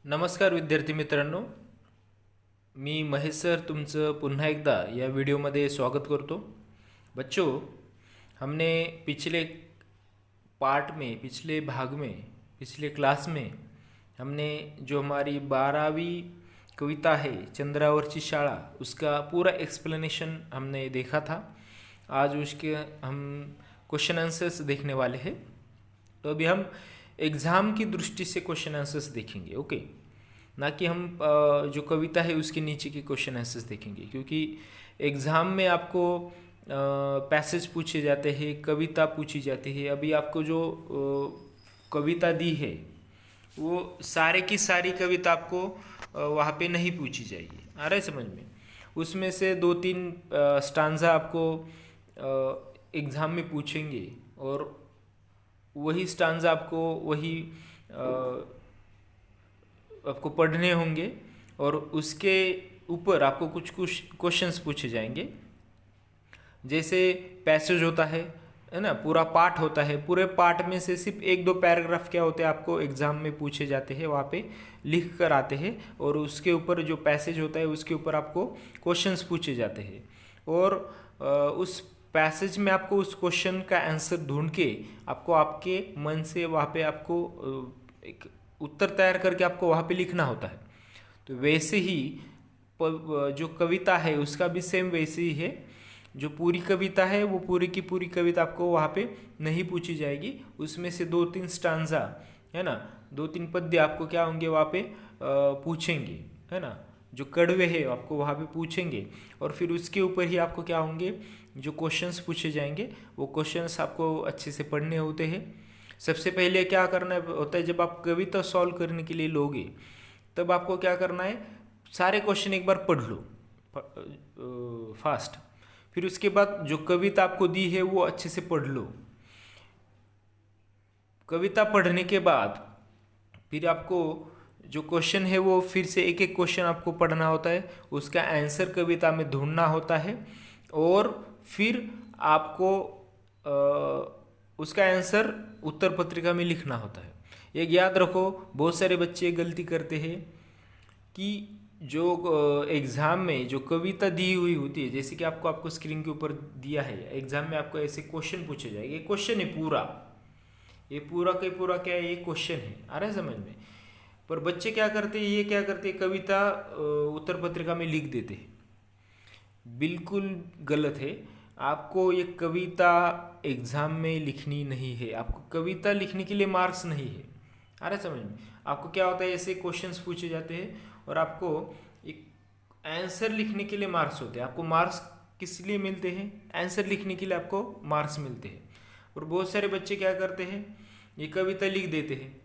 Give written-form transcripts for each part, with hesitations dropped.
नमस्कार विद्यार्थी मित्रांनो, मी महेश सर तुमचं पुन्हा एकदा या व्हिडिओमध्ये स्वागत करतो। बच्चों, हमने पिछले पार्ट में, पिछले भाग में, पिछले क्लास में हमने जो हमारी 12वीं कविता है चंद्रावरची शाळा, उसका पूरा एक्सप्लेनेशन हमने देखा था। आज उसके हम क्वेश्चन आंसर्स देखने वाले हैं। तो अभी हम एग्ज़ाम की दृष्टि से क्वेश्चन आंसर्स देखेंगे, ओके, ना कि हम जो कविता है उसके नीचे के क्वेश्चन आंसर्स देखेंगे, क्योंकि एग्ज़ाम में आपको पैसेज पूछे जाते हैं, कविता पूछी जाती है। अभी आपको जो कविता दी है वो सारे की सारी कविता आपको वहाँ पे नहीं पूछी जाएगी, आ रहा है समझ में। उसमें से 2-3 स्टांजा आपको एग्ज़ाम में पूछेंगे और वही स्टांजा वही आपको पढ़ने होंगे और उसके ऊपर आपको कुछ कुछ क्वेश्चंस पूछे जाएंगे। जैसे पैसेज होता है ना, पूरा पार्ट होता है, पूरे पार्ट में से सिर्फ 1-2 पैराग्राफ क्या होते हैं आपको एग्ज़ाम में पूछे जाते हैं, वहाँ पे लिख कर आते हैं और उसके ऊपर जो पैसेज होता है उसके ऊपर आपको क्वेश्चंस पूछे जाते हैं और उस पैसेज में आपको उस क्वेश्चन का आंसर ढूंढ के आपको आपके मन से वहाँ पे आपको एक उत्तर तैयार करके आपको वहाँ पे लिखना होता है। तो वैसे ही जो कविता है उसका भी सेम वैसे ही है। जो पूरी कविता है वो पूरी की पूरी कविता आपको वहाँ पे नहीं पूछी जाएगी, उसमें से 2-3 स्टांजा है ना, 2-3 पद्य आपको क्या होंगे वहाँ पे पूछेंगे, है ना। जो कड़वे हैं आपको वहाँ पे पूछेंगे और फिर उसके ऊपर ही आपको क्या होंगे, जो क्वेश्चंस पूछे जाएंगे वो क्वेश्चंस आपको अच्छे से पढ़ने होते हैं। सबसे पहले क्या करना होता है, जब आप कविता सॉल्व करने के लिए लोगे तब आपको क्या करना है, सारे क्वेश्चन एक बार पढ़ लो फास्ट। फिर उसके बाद जो कविता आपको दी है वो अच्छे से पढ़ लो। कविता पढ़ने के बाद फिर आपको जो क्वेश्चन है वो फिर से एक एक क्वेश्चन आपको पढ़ना होता है, उसका आंसर कविता में ढूंढना होता है और फिर आपको उसका आंसर उत्तर पत्रिका में लिखना होता है। एक याद रखो, बहुत सारे बच्चे गलती करते हैं कि जो एग्ज़ाम में जो कविता दी हुई होती है, जैसे कि आपको स्क्रीन के ऊपर दिया है, एग्ज़ाम में आपको ऐसे क्वेश्चन पूछे जाएंगे। क्वेश्चन है पूरा, ये पूरा का पूरा क्या है, ये क्वेश्चन है, आ रहा है समझ में। पर बच्चे क्या करते हैं, ये क्या करते हैं, कविता उत्तर पत्रिका में लिख देते हैं। बिल्कुल गलत है। आपको ये कविता एग्ज़ाम में लिखनी नहीं है, आपको कविता लिखने के लिए मार्क्स नहीं है, आ रहा है समझ में। आपको क्या होता है, ऐसे क्वेश्चंस पूछे जाते हैं और आपको एक आंसर लिखने के लिए मार्क्स होते हैं। आपको मार्क्स किस लिए मिलते हैं, आंसर लिखने के लिए आपको मार्क्स मिलते हैं। और बहुत सारे बच्चे क्या करते हैं, ये कविता लिख देते हैं,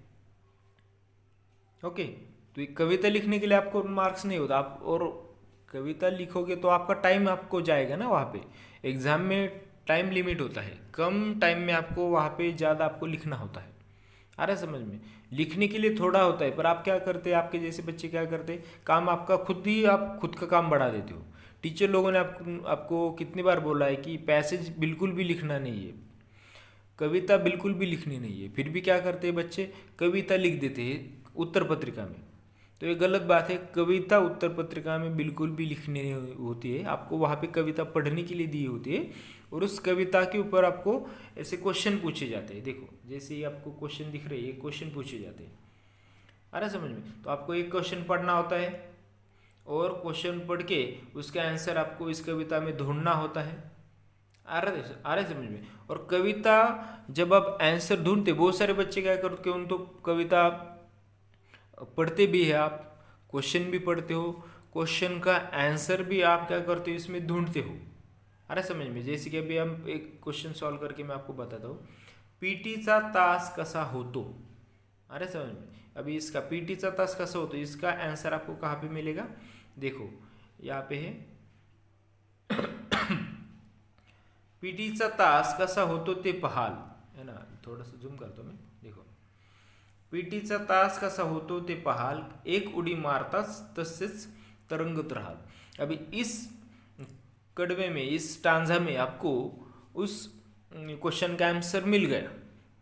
ओके। तो ये कविता लिखने के लिए आपको मार्क्स नहीं होता, आप और कविता लिखोगे तो आपका टाइम आपको जाएगा ना वहाँ पे। एग्ज़ाम में टाइम लिमिट होता है, कम टाइम में आपको वहाँ पे ज़्यादा आपको लिखना होता है, आ रहा है समझ में। लिखने के लिए थोड़ा होता है, पर आप क्या करते हैं, आपके जैसे बच्चे क्या करते हैं, काम आपका खुद ही, आप खुद का काम बढ़ा देते हो। टीचर लोगों ने आपको कितनी बार बोला है कि पैसेज बिल्कुल भी लिखना नहीं है, कविता बिल्कुल भी लिखनी नहीं है, फिर भी क्या करते हैं बच्चे, कविता लिख देते हैं उत्तर पत्रिका में। तो ये गलत बात है। कविता उत्तर पत्रिका में बिल्कुल भी लिखनी नहीं होती है, आपको वहाँ पे कविता पढ़ने के लिए दी होती है और उस कविता के ऊपर आपको ऐसे क्वेश्चन पूछे जाते हैं। देखो जैसे ही आपको क्वेश्चन दिख रहे हैं, ये क्वेश्चन पूछे जाते हैं, आ रहा समझ में। तो आपको एक क्वेश्चन पढ़ना होता है और क्वेश्चन पढ़ के उसका आंसर आपको इस कविता में ढूंढना होता है, आ रहा समझ में। और कविता जब आप आंसर ढूंढते, बहुत सारे बच्चे क्या करते हैं, उन तो कविता पढ़ते भी है, आप क्वेश्चन भी पढ़ते हो, क्वेश्चन का आंसर भी आप क्या करते हो, इसमें ढूंढते हो, अरे समझ में। जैसे कि अभी हम एक क्वेश्चन सॉल्व करके मैं आपको बताता हूँ, पीटीचा तास कसा होतो, अरे समझ में। अभी इसका पीटीचा तास कसा होतो, इसका आंसर आपको कहाँ पे मिलेगा, देखो यहाँ पे है पीटीचा तास कसा होतो ते पहाल, है ना, थोड़ा सा झूम करतो मैं, देखो पीटीचा तास कसा होतो ते पहाल, एक उडी मारताच तसेच तरंगत राहाल। अभी इस कड़वे में, इस स्टांजा में आपको उस क्वेश्चन का आंसर मिल गया,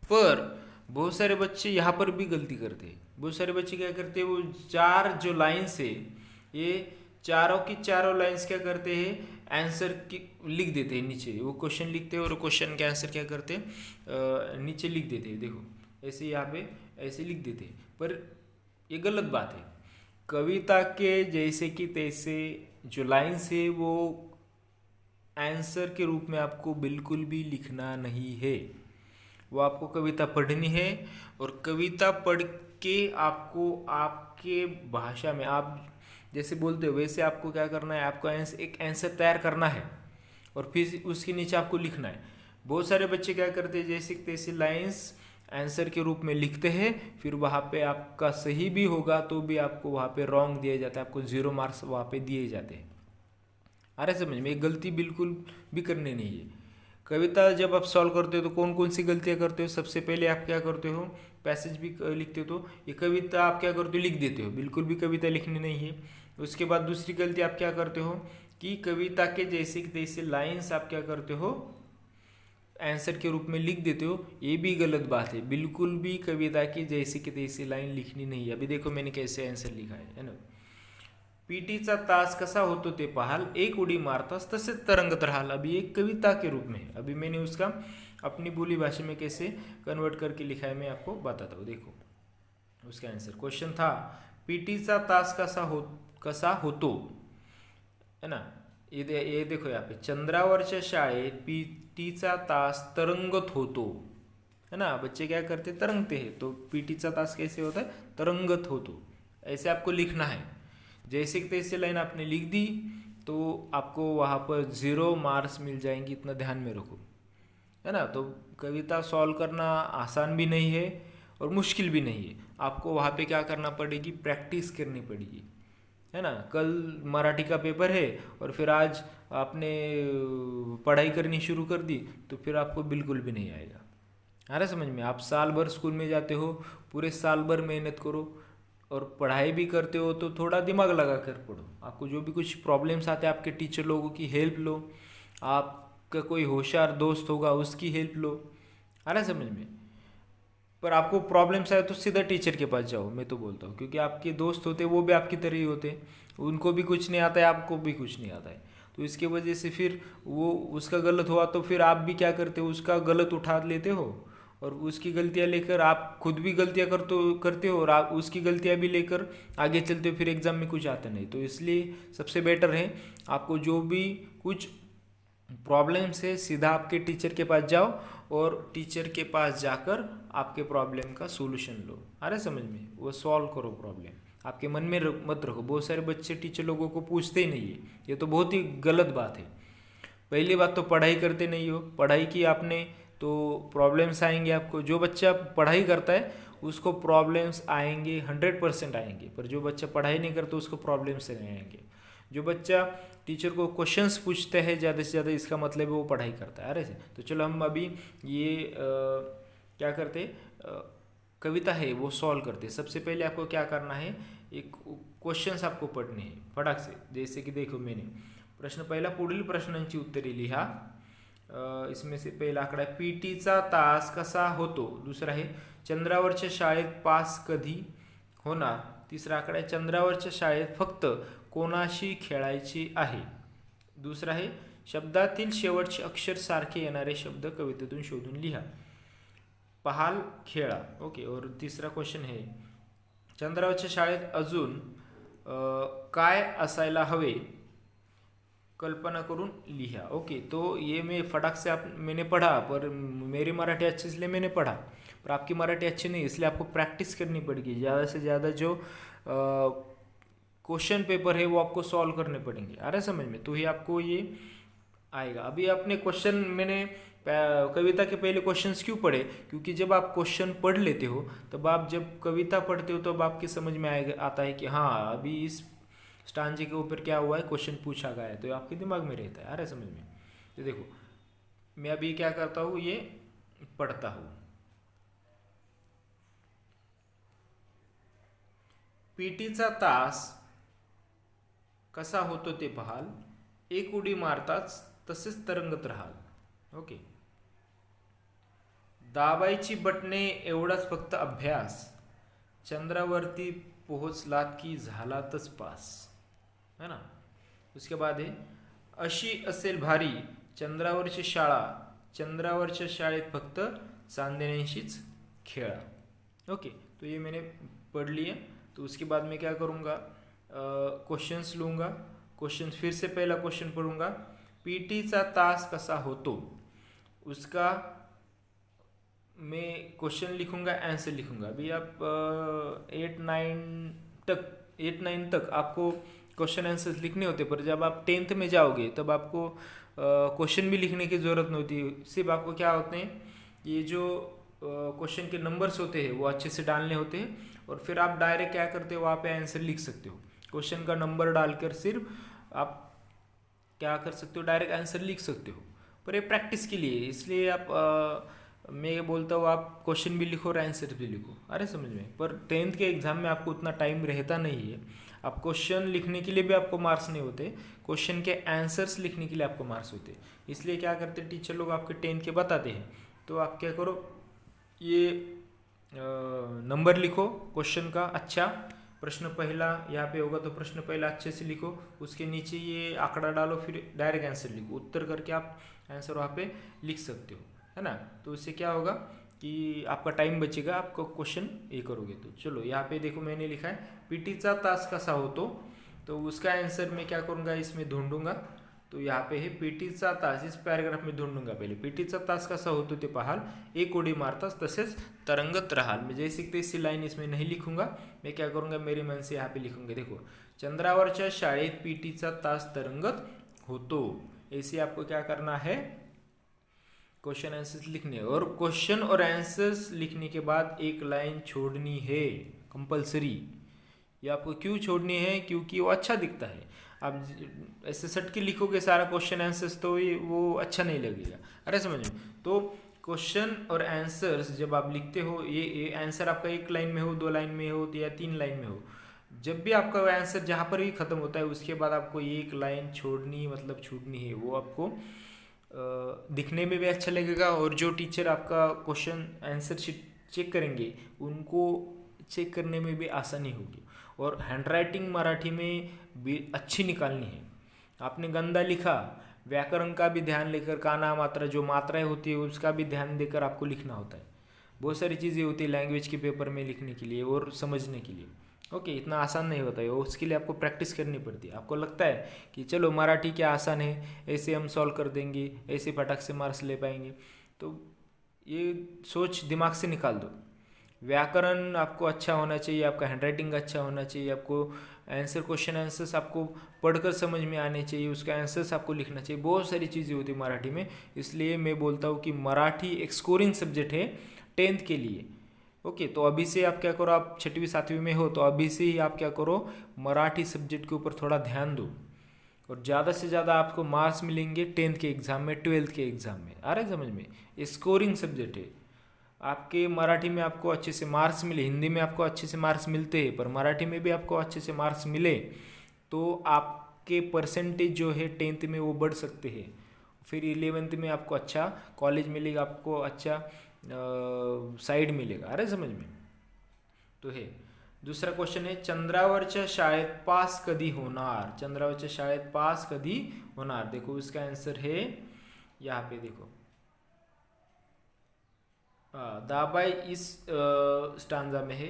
पर बहुत सारे बच्चे यहाँ पर भी गलती करते हैं। बहुत सारे बच्चे क्या करते हैं, वो चार जो लाइन्स है, ये चारों की चारों लाइन्स क्या करते हैं, आंसर की लिख देते हैं नीचे। वो क्वेश्चन लिखते हैं और क्वेश्चन के आंसर क्या करते हैं, नीचे लिख देते हैं। देखो ऐसे यहाँ पे ऐसे लिख देते हैं, पर ये गलत बात है। कविता के जैसे कि तैसे जो लाइन्स है वो आंसर के रूप में आपको बिल्कुल भी लिखना नहीं है। वो आपको कविता पढ़नी है और कविता पढ़ के आपको आपके भाषा में आप जैसे बोलते हो वैसे आपको क्या करना है, आपको एक आंसर तैयार करना है और फिर उसके नीचे आपको लिखना है। बहुत सारे बच्चे क्या करते हैं, जैसे तैसे लाइंस आंसर के रूप में लिखते हैं, फिर वहाँ पे आपका सही भी होगा तो भी आपको वहाँ पे रॉन्ग दिया जाता है, आपको 0 मार्क्स वहाँ पे दिए जाते हैं। अरे समझ में, एक गलती बिल्कुल भी करनी नहीं है। कविता जब आप सॉल्व करते हो तो कौन कौन सी गलतियाँ करते हो, सबसे पहले आप क्या करते हो, पैसेज भी लिखते हो तो ये कविता आप क्या करते हो, लिख देते हो, बिल्कुल भी कविता लिखनी नहीं है। उसके बाद दूसरी गलती आप क्या करते हो कि कविता के जैसे तैसे लाइन्स आप क्या करते हो, आंसर के रूप में लिख देते हो। ये भी गलत बात है, बिल्कुल भी कविता की जैसे कि तैसी लाइन लिखनी नहीं है। अभी देखो मैंने कैसे आंसर लिखा है ना। पीटीचा तास कसा होतो ते पाहाल, एक उडी मारतास तसेच तरंगत राहाल। अभी एक कविता के रूप में, अभी मैंने उसका अपनी बोली भाषा में कैसे कन्वर्ट करके लिखा है मैं आपको बताता हूँ। देखो उसका आंसर, क्वेश्चन था पीटीचा तास कसा होतो, है ना। ये देखो यहाँ पे, चंद्रावरच्या शाळेत पीटीचा तास तरंगत होतो, है ना। बच्चे क्या करते, तरंगते हैं, तो पीटीचा तास कैसे होता है, तरंगत होतो। ऐसे आपको लिखना है। जैसे कि तैसे लाइन आपने लिख दी तो आपको वहाँ पर 0 मार्क्स मिल जाएंगे, इतना ध्यान में रखो, है ना। तो कविता सॉल्व करना आसान भी नहीं है और मुश्किल भी नहीं है। आपको वहाँ पे क्या करना पड़ेगी, प्रैक्टिस करनी पड़ेगी, है ना। कल मराठी का पेपर है और फिर आज आपने पढ़ाई करनी शुरू कर दी तो फिर आपको बिल्कुल भी नहीं आएगा। आ रहा समझ में। आप साल भर स्कूल में जाते हो, पूरे साल भर मेहनत करो और पढ़ाई भी करते हो तो थोड़ा दिमाग लगा कर पढ़ो। आपको जो भी कुछ प्रॉब्लम्स आते हैं, आपके टीचर लोगों की हेल्प लो, आपका कोई होशियार दोस्त होगा उसकी हेल्प लो। आ रहा समझ में। पर आपको प्रॉब्लम्स आए तो सीधा टीचर के पास जाओ, मैं तो बोलता हूँ, क्योंकि आपके दोस्त होते हैं वो भी आपकी तरह ही होते हैं, उनको भी कुछ नहीं आता है, आपको भी कुछ नहीं आता है। तो इसके वजह से फिर वो उसका गलत हुआ तो फिर आप भी क्या करते हो, उसका गलत उठा लेते हो और उसकी गलतियाँ लेकर आप खुद भी गलतियाँ करते हो और आप उसकी गलतियाँ भी लेकर आगे चलते हो, फिर एग्ज़ाम में कुछ आता नहीं। तो इसलिए सबसे बेटर है आपको जो भी कुछ प्रॉब्लम से सीधा आपके टीचर के पास जाओ और टीचर के पास जाकर आपके प्रॉब्लम का सोल्यूशन लो। आ रहा है समझ में, वो सॉल्व करो प्रॉब्लम। आपके मन में मत रखो। बहुत सारे बच्चे टीचर लोगों को पूछते ही नहीं है, ये तो बहुत ही गलत बात है। पहली बात तो पढ़ाई करते नहीं हो, पढ़ाई की आपने तो प्रॉब्लम्स आएंगे आपको। जो बच्चा पढ़ाई करता है उसको प्रॉब्लम्स आएंगे, 100% आएंगे, पर जो बच्चा पढ़ाई नहीं करता उसको प्रॉब्लम्स नहीं आएंगे। जो बच्चा टीचर को क्वेश्चंस पूछते हैं ज़्यादा से ज़्यादा, इसका मतलब है वो पढ़ाई करता है। अरे तो चलो हम अभी ये क्या करते, कविता है वो सॉल्व करते। सबसे पहले आपको क्या करना है, एक क्वेश्चंस आपको पढ़ने हैं फटाक से। जैसे कि देखो मैंने प्रश्न पहिला, पुढील प्रश्नांची उत्तरे लिहा। इसमें से पहला आकडा है पीटीचा तास कसा होतो। दूसरा आहे चंद्रावरच्या शाळेत पास कधी होणार। तिसरा आकडा आहे चंद्रावरच्या शाळेत फक्त कोणाशी खेळायचे आहे। दुसरा आहे शब्दातील शेवटचे अक्षर सारखे येणारे शब्द कवितेतून शोधून लिहा। पहाल खेळा, ओके। और तीसरा क्वेश्चन है चंद्रावरच्या शाळेत अजून काय असायला हवे, कल्पना करून लिहा। ओके, तो ये मैं फटाक से मैंने पढ़ा, पर मेरी मराठी अच्छी इसलिए मैंने पढ़ा, पर आपकी मराठी अच्छी नहीं, इसलिए आपको प्रैक्टिस करनी पड़ेगी। ज़्यादा से ज़्यादा जो क्वेश्चन पेपर है वो आपको सॉल्व करने पड़ेंगे। आ रहा है समझ में, तो ही आपको ये आएगा। अभी आपने क्वेश्चन, मैंने कविता के पहले क्वेश्चंस क्यों पढ़े, क्योंकि जब आप क्वेश्चन पढ़ लेते हो तब आप जब कविता पढ़ते हो तब आपकी समझ में आता है कि हाँ अभी इस स्टांजे के ऊपर क्या हुआ है, क्वेश्चन पूछा गया है, तो आपके दिमाग में रहता है। आ रहा है समझ में। तो देखो मैं अभी क्या करता हूँ, ये पढ़ता हूँ। पीटीचा तास कसा होतो ते पहाल, एक उडी मारताच तसेच तरंगत राहाल। ओके, दाबायची बटणे एवढाच फक्त अभ्यास, चंद्रावरती पोहोचलात की झालातच पास, है ना. उसके बाद है अशी असेल भारी चंद्रावरची शाळा, चंद्रावरच्या शाळेत फक्त चांदण्यांशीच खेळा. ओके, तो ये मैंने पढ़ लिया. तो उसके बाद मैं क्या करूँगा, क्वेश्चंस लूँगा. क्वेश्चन फिर से पहला क्वेश्चन पढ़ूंगा. पीटीचा तास कसा होतो, उसका मैं क्वेश्चन लिखूंगा, आंसर लिखूंगा. अभी आप 8-9 तक आपको क्वेश्चन आंसर्स लिखने होते, पर जब आप 10th में जाओगे तब आपको क्वेश्चन भी लिखने की ज़रूरत नहीं होती. सिर्फ आपको क्या होते हैं, ये जो क्वेश्चन के नंबर्स होते हैं वो अच्छे से डालने होते हैं, और फिर आप डायरेक्ट क्या करते हो, वहाँ पे आंसर लिख सकते हो. क्वेश्चन का नंबर डालकर सिर्फ आप क्या कर सकते हो, डायरेक्ट आंसर लिख सकते हो. पर ये प्रैक्टिस के लिए, इसलिए आप मैं बोलता हूँ आप क्वेश्चन भी लिखो और आंसर भी लिखो. अरे समझ में. पर 10th के एग्ज़ाम में आपको उतना टाइम रहता नहीं है. आप क्वेश्चन लिखने के लिए भी आपको मार्क्स नहीं होते, क्वेश्चन के आंसर्स लिखने के लिए आपको मार्क्स होते. इसलिए क्या करते टीचर लोग आपके 10th के बताते हैं, तो आप क्या करो, ये नंबर लिखो क्वेश्चन का. अच्छा, प्रश्न पहला यहाँ पे होगा तो प्रश्न पहला अच्छे से लिखो, उसके नीचे ये आंकड़ा डालो, फिर डायरेक्ट आंसर लिखो. उत्तर करके आप आंसर वहाँ पे लिख सकते हो, है ना. तो इससे क्या होगा कि आपका टाइम बचेगा, आपको क्वेश्चन ये करोगे. तो चलो यहाँ पे देखो, मैंने लिखा है पीटीचा तास कसा होतो, तो उसका आंसर मैं क्या करूँगा, इसमें ढूंढूंगा. तो यहाँ पे है पीटीचा तास, इस पॅराग्राफ में ढूंढूंगा. पहिले पीटीचा तास कसा होतो ते पाहाल, एक उडी मारताच तसेच तरंगत राहाल. मैं जैसे तैसी लाइन इसमें नहीं लिखूंगा, मैं क्या करूँगा, मेरे मन से यहाँ पे लिखूंगा. देखो, चंद्रावरच्या शाळेत पीटीचा तास तरंगत होतो. ऐसे आपको क्या करना है, क्वेश्चन आंसर्स लिखने. और क्वेश्चन और आंसर्स लिखने के बाद एक लाइन छोड़नी है कंपलसरी. ये आपको क्यों छोड़नी है, क्योंकि वो अच्छा दिखता है. आप ऐसे सट के लिखोगे सारा क्वेश्चन आंसर्स तो ये वो अच्छा नहीं लगेगा. अरे समझ में. तो क्वेश्चन और आंसर्स जब आप लिखते हो, ये आंसर आपका एक लाइन में हो, 2 लाइन में हो या 3 लाइन में हो, जब भी आपका आंसर जहाँ पर भी ख़त्म होता है उसके बाद आपको एक लाइन छोड़नी, मतलब छूटनी है. वो आपको दिखने में भी अच्छा लगेगा, और जो टीचर आपका क्वेश्चन आंसर शीट चेक करेंगे उनको चेक करने में भी आसानी होगी. और हैंडराइटिंग मराठी में भी अच्छी निकालनी है. आपने गंदा लिखा, व्याकरण का भी ध्यान लेकर, काना मात्रा जो मात्राएं होती है उसका भी ध्यान देकर आपको लिखना होता है. बहुत सारी चीज़ें होती है लैंग्वेज के पेपर में लिखने के लिए और समझने के लिए. ओके, इतना आसान नहीं होता है, उसके लिए आपको प्रैक्टिस करनी पड़ती है. आपको लगता है कि चलो मराठी क्या आसान है, ऐसे हम सॉल्व कर देंगे, ऐसे फटाक से मार्क्स ले पाएंगे, तो ये सोच दिमाग से निकाल दो. व्याकरण आपको अच्छा होना चाहिए, आपका हैंडराइटिंग अच्छा होना चाहिए, आपको आंसर, क्वेश्चन आंसर्स आपको पढ़कर समझ में आने चाहिए, उसका आंसर्स आपको लिखना चाहिए. बहुत सारी चीज़ें होती है मराठी में. इसलिए मैं बोलता हूँ कि मराठी एक स्कोरिंग सब्जेक्ट है 10th के लिए. ओके, तो अभी से आप क्या करो, आप 6वीं 7वीं में हो तो अभी से ही आप क्या करो, मराठी सब्जेक्ट के ऊपर थोड़ा ध्यान दो, और ज़्यादा से ज़्यादा आपको मार्क्स मिलेंगे 10th के एग्ज़ाम में, 12th के एग्ज़ाम में. आ रहा है समझ में. ये स्कोरिंग सब्जेक्ट है. आपके मराठी में आपको अच्छे से मार्क्स मिले, हिंदी में आपको अच्छे से मार्क्स मिलते हैं, पर मराठी में भी आपको अच्छे से मार्क्स मिले तो आपके परसेंटेज जो है 10th में वो बढ़ सकते हैं. फिर 11th में आपको अच्छा कॉलेज मिलेगा, आपको अच्छा साइड मिलेगा. अरे समझ में. तो है दूसरा क्वेश्चन है, चंद्रावरच्या शाळेत पास कधी होणार. चंद्रावरच्या शाळेत पास कधी होणार. देखो इसका आंसर है यहाँ पे. देखो दाबाई इस स्टांजा में है,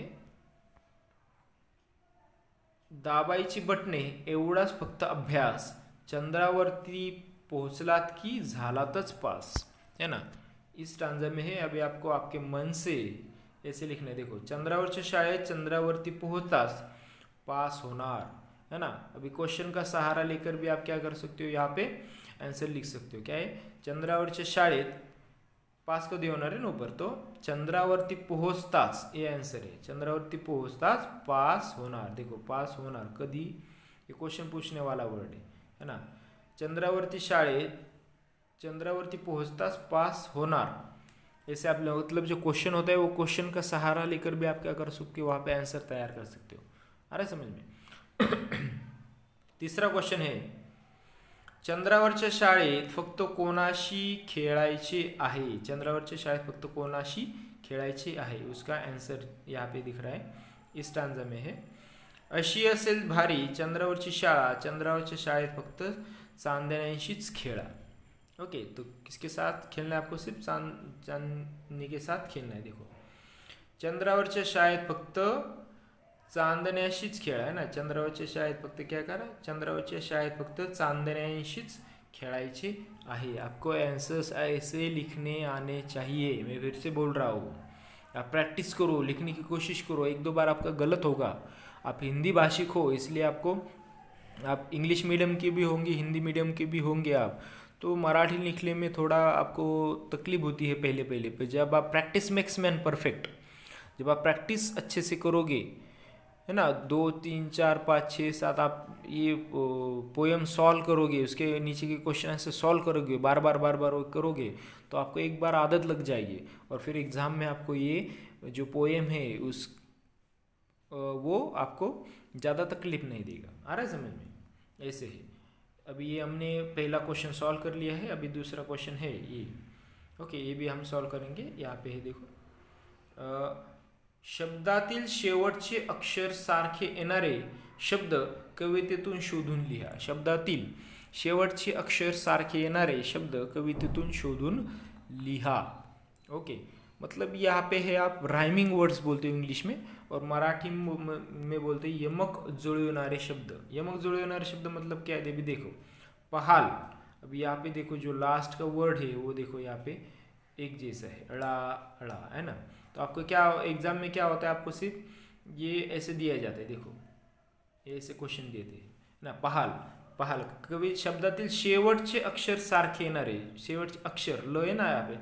दाबाईची बटणे एवढाच फक्त अभ्यास, चंद्रावरती पोहोचलात की झालातच पास, है ना. इस स्टांजा में है. अभी आपको आपके मन से ऐसे लिखना है. देखो, चंद्रावरच्या शाळेत चंद्रावरती पोहोचताच पास होणार, है ना. अभी क्वेश्चन का सहारा लेकर भी आप क्या कर सकते हो, यहाँ पे आंसर लिख सकते हो. क्या है, चंद्रावरच्या शाळेत पास कधी होणार आहे ना ऊपर, तो चंद्रावरती पोहोचताच, ये आंसर है. चंद्रावरती पोहोचताच पास होणार. देखो, पास होणार कधी, ये क्वेश्चन पूछने वाला वर्ड है ना. चंद्रावरती शाळेत, चंद्रावरती पोहोचताच पास होणार, ऐसे आप मतलब जो क्वेश्चन होता है वो क्वेश्चन का सहारा लेकर भी आप क्या कर सकते हो, वहाँ पे आंसर तैयार कर सकते हो. अरे समझ में. तीसरा क्वेश्चन है, चंद्रावरच्या शाळेत फक्त कोणाशी खेळायचे आहे? चंद्रावरच्या शाळेत फक्त कोणाशी खेळायचे आहे? उसका आंसर यहाँ पे दिख रहा है, इस स्टांजा में है। अशी असेल भारी चंद्रावरची शाळा, चंद्रावरच्या शाळेत फक्त चांदण्यांशीच खेळा। ओके, तो किसके साथ खेलना है आपको? सिर्फ चांदनी के साथ खेलना है। देखो, चंद्रावरच्या शाळेत फक्त चांदण्याशीच खेळा है ना। चंद्रावरच्या शाळेत फक्त क्या करा? चंद्रावरच्या शाळेत फक्त चांदण्यांशीच खेळायचे आहे। आपको आंसर्स ऐसे लिखने आने चाहिए। मैं फिर से बोल रहा हूँ, आप प्रैक्टिस करो, लिखने की कोशिश करो। एक दो बार आपका गलत होगा। आप हिंदी भाषिक हो, इसलिए आपको, आप इंग्लिश मीडियम के भी होंगे, हिंदी मीडियम के भी होंगे आप, तो मराठी लिखने में थोड़ा आपको तकलीफ होती है पहले पहले पे। जब आप प्रैक्टिस मेक्स मैन परफेक्ट, जब आप प्रैक्टिस अच्छे से करोगे है ना, 2 3 4 5 6 7 आप ये पोएम सॉल्व करोगे, उसके नीचे के क्वेश्चन से सॉल्व करोगे, बार बार वो करोगे, तो आपको एक बार आदत लग जाएगी और फिर एग्ज़ाम में आपको ये जो पोएम है उस वो आपको ज़्यादा तकलीफ नहीं देगा। आ रहा है समझ में? ऐसे है। अभी ये हमने पहला क्वेश्चन सॉल्व कर लिया है, अभी दूसरा क्वेश्चन है ये। ओके, ये भी हम सॉल्व करेंगे। यहाँ पे है देखो, शब्दातील शेवटचे अक्षर सारखे येणारे शब्द कवितेतून शोधून लिहा। शब्दातील शेवटचे अक्षर सारखे येणारे शब्द कवितेतून शोधून लिहा। ओके, मतलब यहाँ पे है, आप राइमिंग वर्ड्स बोलते हो इंग्लिश में, और मराठी में बोलते हैं यमक जुळवणारे शब्द। यमक जुळवणारे शब्द मतलब क्या है? अभी देखो, पहाल, अभी यहाँ पे देखो जो लास्ट का वर्ड है वो देखो यहाँ पे एक जैसा है, अड़ा अड़ा, है ना। तो आपको क्या एग्जाम में क्या होता है, आपको सिर्फ ये ऐसे दिया जाता है। देखो, ये ऐसे क्वेश्चन देते हैं ना। पहाल, पहाल कवि शब्दातील शेवटचे अक्षर सारखे येणारे, शेवटचे अक्षर ल है ना यहाँ पे,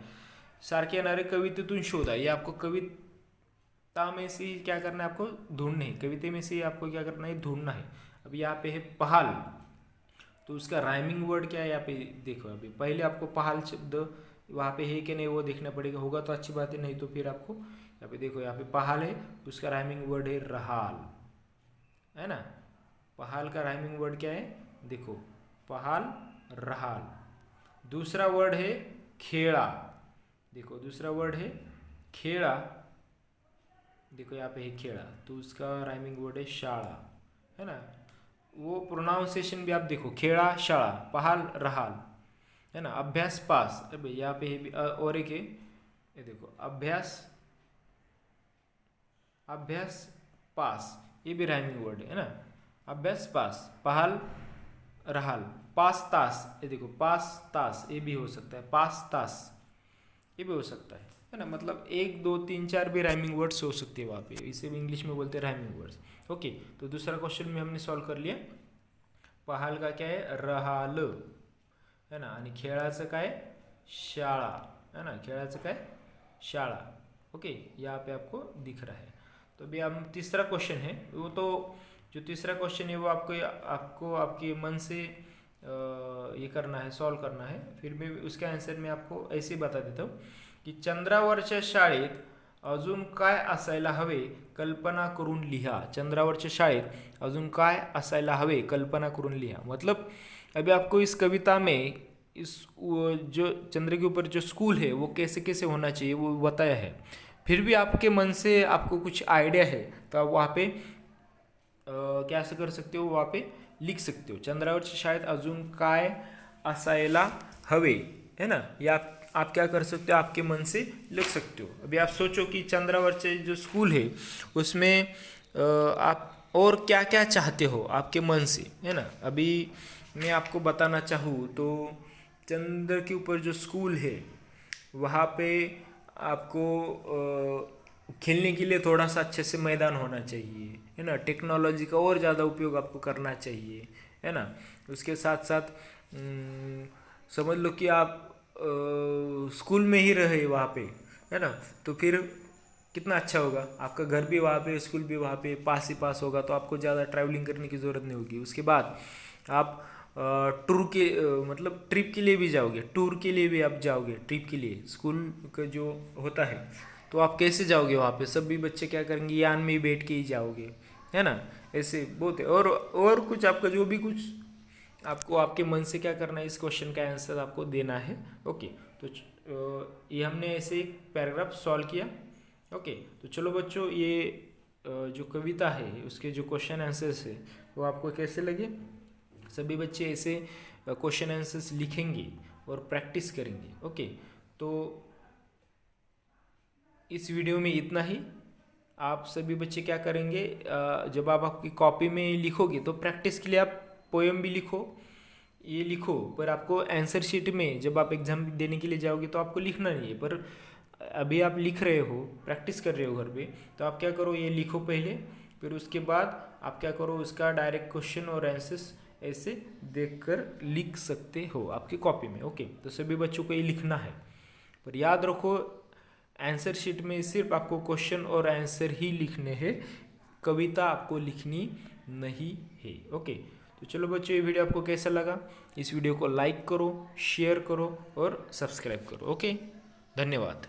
सारखे येणारे कवितेतून शोधा। ये आपको कविता में से ही क्या करना है, आपको ढूंढना है। कविता में से ही आपको क्या करना है, ढूंढना है। अभी यहाँ पे है पहाल, तो उसका राइमिंग वर्ड क्या है यहाँ पे देखो। अभी पहले आपको पहाल शब्द वहाँ पे है कि नहीं वो देखना पड़ेगा, होगा तो अच्छी बात है, नहीं तो फिर आपको यहाँ पे देखो, यहाँ पे पहाल है, उसका राइमिंग वर्ड है रहाल, है ना। पहाल का राइमिंग वर्ड क्या है? देखो, पहाल रहाल। दूसरा वर्ड है खेड़ा, देखो दूसरा वर्ड है खेड़ा, देखो यहाँ पे है खेड़ा, तो उसका राइमिंग वर्ड है शाला, है ना। वो प्रोनाउंसिएशन भी आप देखो, खेड़ा शाला, पहाल रहाल, है ना। अभ्यास पास, अरे यहाँ पे है और एक है, ये देखो अभ्यास, अभ्यास पास, ये भी राइमिंग वर्ड है ना। अभ्यास पास, पहाल रहाल, पास तास, ये देखो पास तास, ये भी हो सकता है, पास तास ये भी हो सकता है ना। मतलब 1 2 3 4 भी राइमिंग वर्ड्स हो सकते हैं वहाँ पे, इसे भी इंग्लिश में बोलते हैं राइमिंग वर्ड्स। ओके, तो दूसरा क्वेश्चन में हमने सॉल्व कर लिया। पहाल का क्या है? रहाल, है ना। आणि खेळाचं काय? शाळा, है ना। खेळाचं काय? शाळा। ओके, यहाँ पे आपको दिख रहा है। तो अभी हम तीसरा क्वेश्चन है, वो तो जो तीसरा क्वेश्चन है वो आपको आपके मन से ये करना है, सॉल्व करना है। फिर भी उसका आंसर मैं आपको ऐसे बता देता हूँ की चंद्रावरच्या शाळेत अजून काय असायला हवे कल्पना करून लिहा। चंद्रावरच्या शाळेत अजून काय असायला हवे कल्पना करून लिहा। मतलब अभी आपको इस कविता में इस जो चंद्र के ऊपर जो स्कूल है वो कैसे कैसे होना चाहिए वो बताया है। फिर भी आपके मन से आपको कुछ आइडिया है तो आप वहाँ पे क्या ऐसे कर सकते हो, वहाँ पे लिख सकते हो। चंद्रावरच्या शाळेत अजून काय असायला हवे, है ना। या आप क्या कर सकते हो, आपके मन से लिख सकते हो। अभी आप सोचो कि चंद्रावरचे जो स्कूल है उसमें आप और क्या क्या चाहते हो आपके मन से, है ना। अभी मैं आपको बताना चाहूँ तो चंद्र के ऊपर जो स्कूल है वहाँ पे आपको खेलने के लिए थोड़ा सा अच्छे से मैदान होना चाहिए, है ना। टेक्नोलॉजी का और ज़्यादा उपयोग आपको करना चाहिए, है ना। उसके साथ साथ समझ लो कि आप स्कूल में ही रहे वहाँ पे, है ना, तो फिर कितना अच्छा होगा। आपका घर भी वहाँ पे, स्कूल भी वहाँ पे पास ही पास होगा, तो आपको ज़्यादा ट्रैवलिंग करने की ज़रूरत नहीं होगी। उसके बाद आप टूर के मतलब ट्रिप के लिए भी जाओगे, टूर के लिए भी आप जाओगे, ट्रिप के लिए स्कूल का जो होता है तो आप कैसे जाओगे वहाँ पे, सभी बच्चे क्या करेंगे, यान में बैठ के ही जाओगे, है ना। ऐसे बहुत है। और कुछ आपका जो भी कुछ आपको आपके मन से क्या करना है, इस क्वेश्चन का आंसर आपको देना है। ओके, तो ये हमने ऐसे एक पैराग्राफ सॉल्व किया। ओके, तो चलो बच्चों, ये जो कविता है उसके जो क्वेश्चन आंसर्स है वो आपको कैसे लगे? सभी बच्चे ऐसे क्वेश्चन आंसर्स लिखेंगे और प्रैक्टिस करेंगे। ओके, तो इस वीडियो में इतना ही। आप सभी बच्चे क्या करेंगे, जब आप आपकी कॉपी में लिखोगे तो प्रैक्टिस के लिए आप पोएम भी लिखो, ये लिखो, पर आपको आंसर शीट में जब आप एग्ज़ाम देने के लिए जाओगे तो आपको लिखना नहीं है। पर अभी आप लिख रहे हो, प्रैक्टिस कर रहे हो घर पे, तो आप क्या करो, ये लिखो पहले, फिर उसके बाद आप क्या करो, उसका डायरेक्ट क्वेश्चन और आंसर्स ऐसे देखकर लिख सकते हो आपकी कॉपी में। ओके, तो सभी बच्चों को ये लिखना है, पर याद रखो आंसर शीट में सिर्फ आपको क्वेश्चन और आंसर ही लिखने हैं, कविता आपको लिखनी नहीं है। ओके, तो चलो बच्चों, ये वीडियो आपको कैसा लगा? इस वीडियो को लाइक करो, शेयर करो और सब्सक्राइब करो। ओके, धन्यवाद।